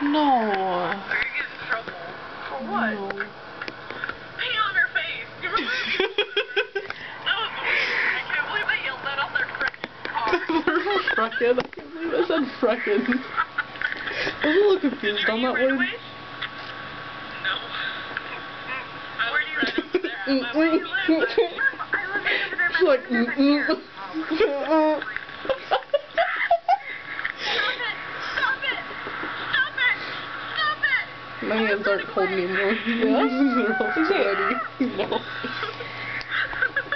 No. We're gonna get in trouble. For what? No. Paint on her face. You remember? That was weird. I can't believe they yelled that on their frickin' car. Frickin'? I can't believe I said frickin'. I was a little confused on that word. No. Where do you live over there? Where do you live? I live over there. She's like, my hands aren't cold anymore. Yeah? They're all sweaty. No.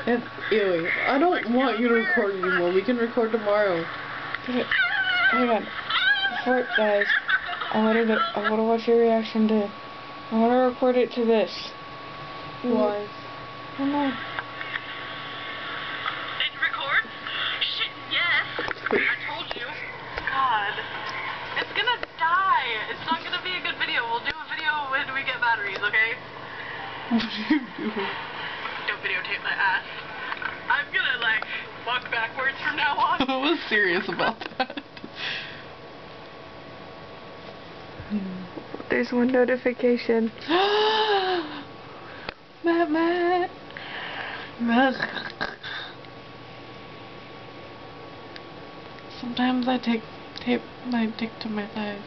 And, ew, I don't want you to record anymore. We can record tomorrow. Hang on. Before, guys, I want to watch your reaction to. I want to record it to this. Why? I don't know. Did you record? Shit, yes. I told you. God. It's gonna die. It's not gonna be a good video. We'll do a video when we get batteries, okay? What are you doing? Don't videotape my ass. I'm gonna, like, walk backwards from now on. I was serious about that. There's one notification. Matt. Sometimes I tape to my eyes.